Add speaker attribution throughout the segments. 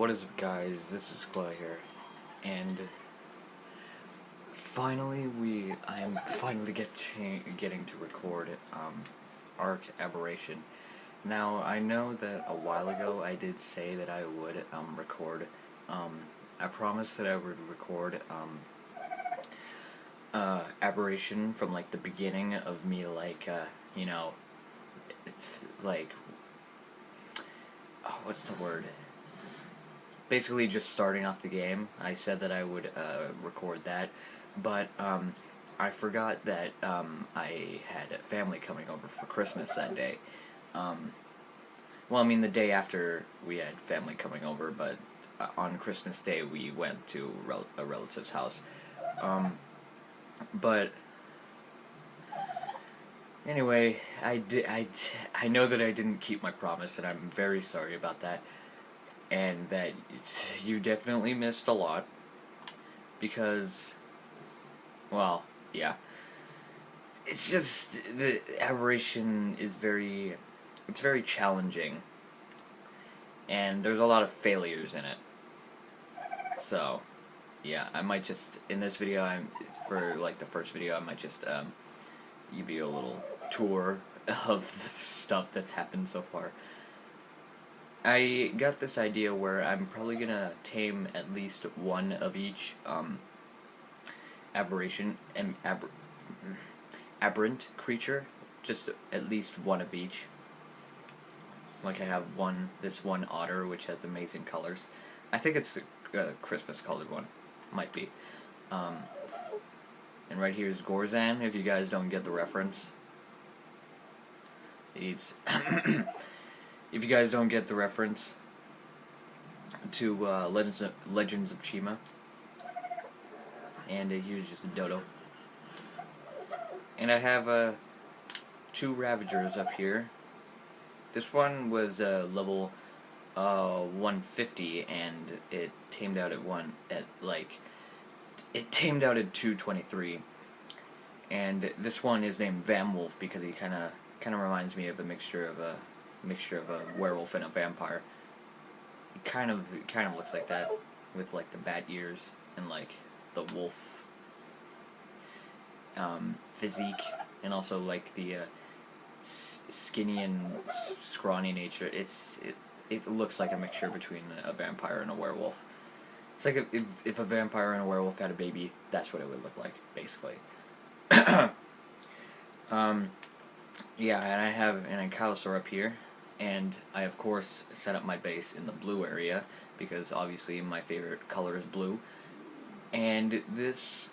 Speaker 1: What is up, guys? This is Clay here, and finally I'm finally getting to record Ark Aberration. Now, I know that a while ago I did say that I would record. I promised that I would record Aberration from like the beginning of me, like you know, like, oh, what's the word? Basically just starting off the game. I said that I would record that, but I forgot that I had family coming over for Christmas that day. Well, I mean the day after we had family coming over, but on Christmas Day we went to a relative's house. But anyway, I know that I didn't keep my promise, and I'm very sorry about that. And that you definitely missed a lot, because, well, yeah. It's just, the Aberration is it's very challenging, and there's a lot of failures in it. So, yeah, I might just, in this video, for like the first video, I might just give you a little tour of the stuff that's happened so far. I got this idea where I'm probably gonna tame at least one of each aberration and aberrant creature, just at least one of each. Like I have this one otter which has amazing colors. I think it's a Christmas colored one, might be. And right here is Gorzan. If you guys don't get the reference, it's. If you guys don't get the reference to Legends of Chima, and here's just a dodo. And I have two Ravagers up here. This one was level 150, and it tamed out at 223. And this one is named Vamwolf because he kind of reminds me of a mixture of a werewolf and a vampire. It kind of looks like that, with like the bat ears and like the wolf physique, and also like the skinny and scrawny nature. It looks like a mixture between a vampire and a werewolf. It's like if a vampire and a werewolf had a baby, that's what it would look like, basically. Yeah, and I have an Ankylosaur up here, and I of course set up my base in the blue area, because obviously my favorite color is blue. And this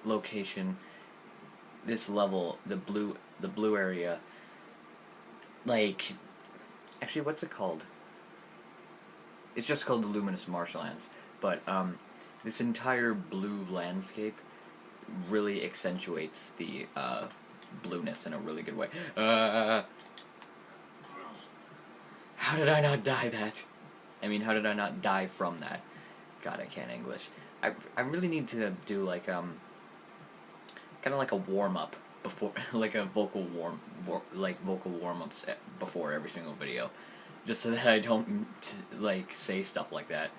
Speaker 1: location, this level, the blue area, like, actually, what's it called? It's just called the Luminous Marshlands, but this entire blue landscape really accentuates the blueness in a really good way. How did I not die that? I mean, how did I not die from that? God, I can't English. I really need to do like kind of like a warm up before, like a vocal warm ups before every single video, just so that I don't like say stuff like that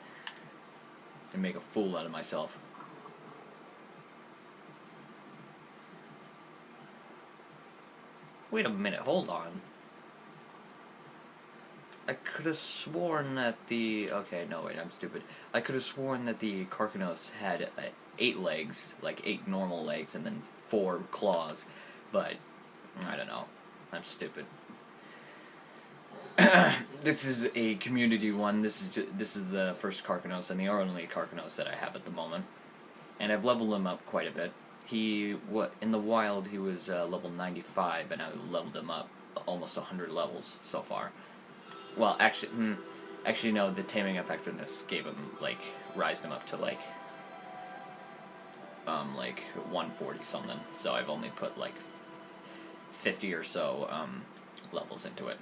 Speaker 1: and make a fool out of myself. Wait a minute, hold on. I could have sworn that okay, no, wait, I'm stupid. I could have sworn that the Carcanos had 8 legs, like 8 normal legs, and then 4 claws, but I don't know. I'm stupid. This is a community one. This is the first Carcanos and the only Carcanos that I have at the moment, and I've leveled him up quite a bit. In the wild he was level 95, and I leveled him up almost 100 levels so far. Well, actually no, the taming effectiveness gave him, like, rised him up to like 140 something, so I've only put like 50 or so levels into it.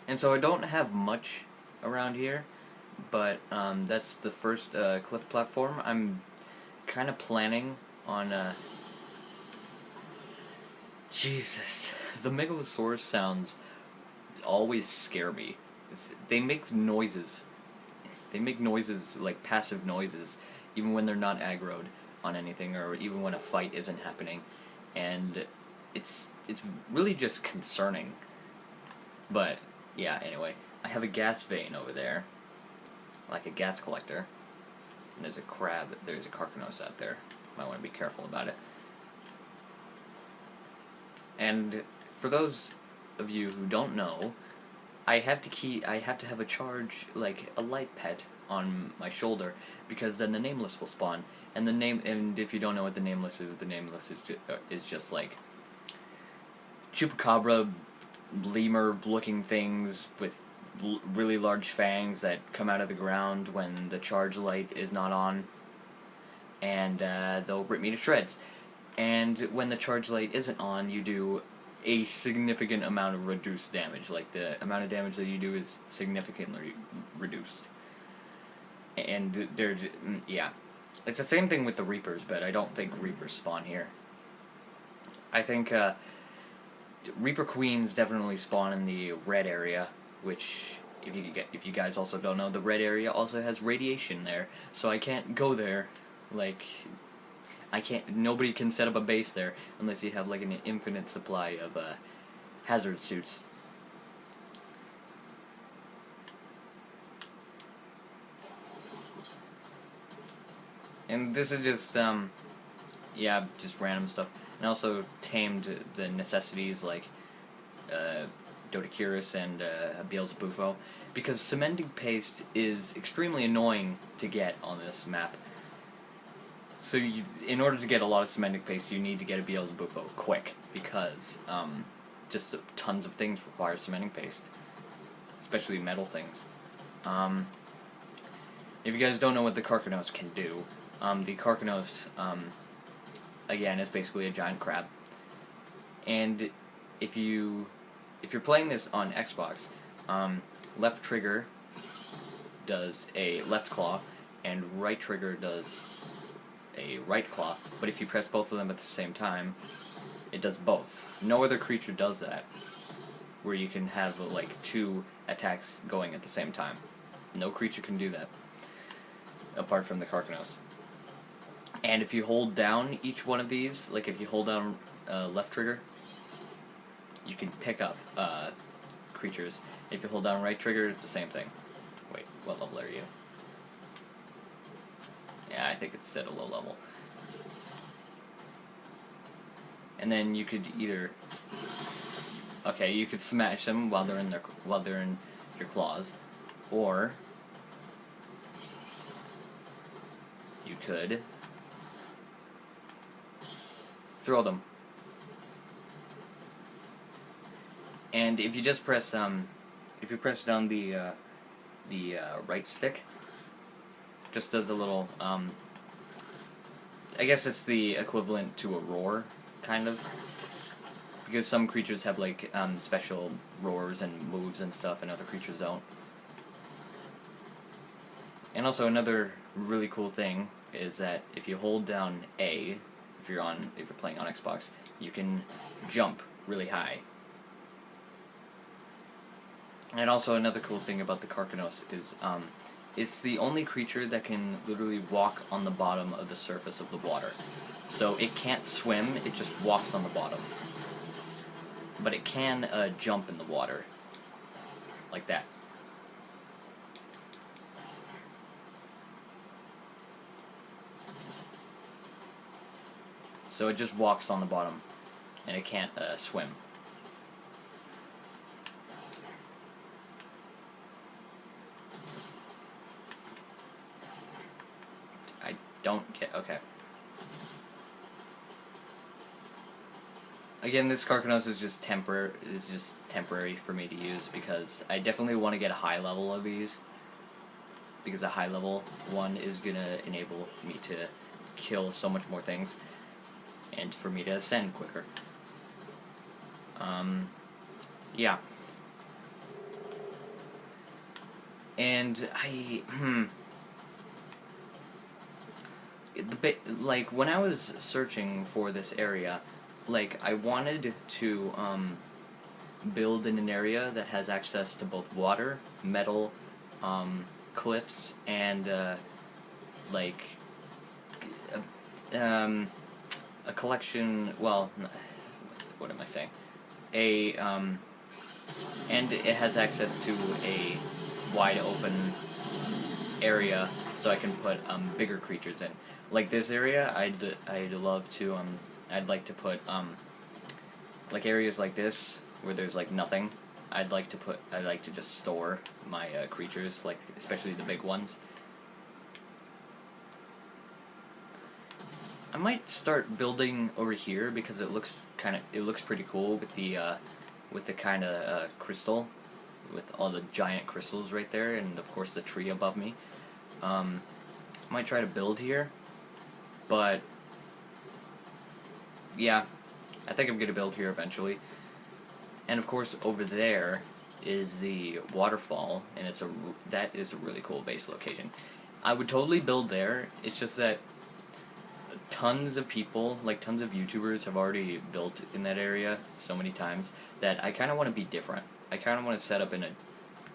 Speaker 1: And so I don't have much around here, but that's the first cliff platform. I'm kind of planning on Jesus, the Megalosaurus sounds always scare me. They make noises. They make noises, like passive noises, even when they're not aggroed on anything, or even when a fight isn't happening. And it's really just concerning. But, yeah, anyway. I have a gas vein over there, like a gas collector. And there's a crab, there's a carcanos out there. Might want to be careful about it. And for those of you who don't know, I have to have a charge, like a light pet on my shoulder, because then the nameless will spawn. And if you don't know what the nameless is just like chupacabra, lemur looking things with really large fangs that come out of the ground when the charge light is not on, and they'll rip me to shreds. And when the charge light isn't on, you do a significant amount of reduced damage. Like, the amount of damage that you do is significantly reduced. And yeah. It's the same thing with the Reapers, but I don't think Reapers spawn here. I think Reaper Queens definitely spawn in the red area, which, if you guys also don't know, the red area also has radiation there, so I can't go there. Like, nobody can set up a base there unless you have like an infinite supply of hazard suits. And this is just yeah, just random stuff. And also tamed the necessities like Dodecurus and Beelzebufo, because cementing paste is extremely annoying to get on this map. So in order to get a lot of cementing paste, you need to get a Beelzebufo quick, because just tons of things require cementing paste, especially metal things. If you guys don't know what the carcanos can do, the carcanos, again, is basically a giant crab. And if you're playing this on Xbox, left trigger does a left claw, and right trigger does a right claw. But if you press both of them at the same time, it does both. No other creature does that, where you can have like two attacks going at the same time. No creature can do that, apart from the carcanos. And if you hold down each one of these, like if you hold down left trigger, you can pick up creatures. If you hold down right trigger, it's the same thing. Wait, what level are you? Yeah, I think it's at a low level. And then you could either, okay, you could smash them while they're in your claws, or you could throw them. And if you just press if you press down the right stick, just does a little I guess it's the equivalent to a roar, kind of, because some creatures have like special roars and moves and stuff, and other creatures don't. And also another really cool thing is that if you hold down A, if you're playing on Xbox, you can jump really high. And also another cool thing about the Carcanos is it's the only creature that can literally walk on the bottom of the surface of the water. So it can't swim, it just walks on the bottom. But it can jump in the water, like that. So it just walks on the bottom, and it can't swim. I don't get, okay. Again, this Carcanos is just temporary for me to use, because I definitely want to get a high level of these, because a high level one is gonna enable me to kill so much more things, and for me to ascend quicker. Yeah. And like, when I was searching for this area, like, I wanted to, build in an area that has access to both water, metal, cliffs, and like a collection. Well, what am I saying? And it has access to a wide open area, so I can put bigger creatures in. Like this area, I'd love to I'd like to put like areas like this where there's like nothing. I'd like to just store my creatures, like especially the big ones. I might start building over here because it looks pretty cool with the kind of crystal, with all the giant crystals right there, and of course the tree above me. I might try to build here, but yeah, I think I'm gonna build here eventually. And of course over there is the waterfall, and that is a really cool base location. I would totally build there. It's just that tons of people, like tons of YouTubers, have already built in that area so many times that I kind of want to be different. I kind of want to set up in a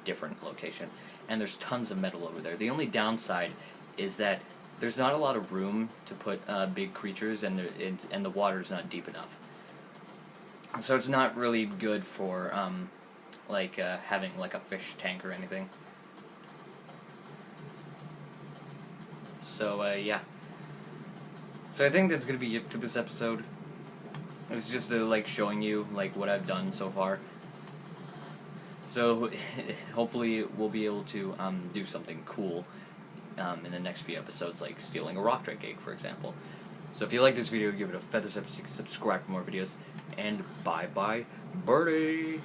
Speaker 1: different location. And there's tons of metal over there. The only downside is that there's not a lot of room to put big creatures, and the water's not deep enough. So it's not really good for having like a fish tank or anything. So yeah. So I think that's gonna be it for this episode. It's just like showing you like what I've done so far. So hopefully we'll be able to do something cool in the next few episodes, like stealing a rock drake egg, for example. So if you like this video, give it a feather subscribe for more videos, and bye bye birdie.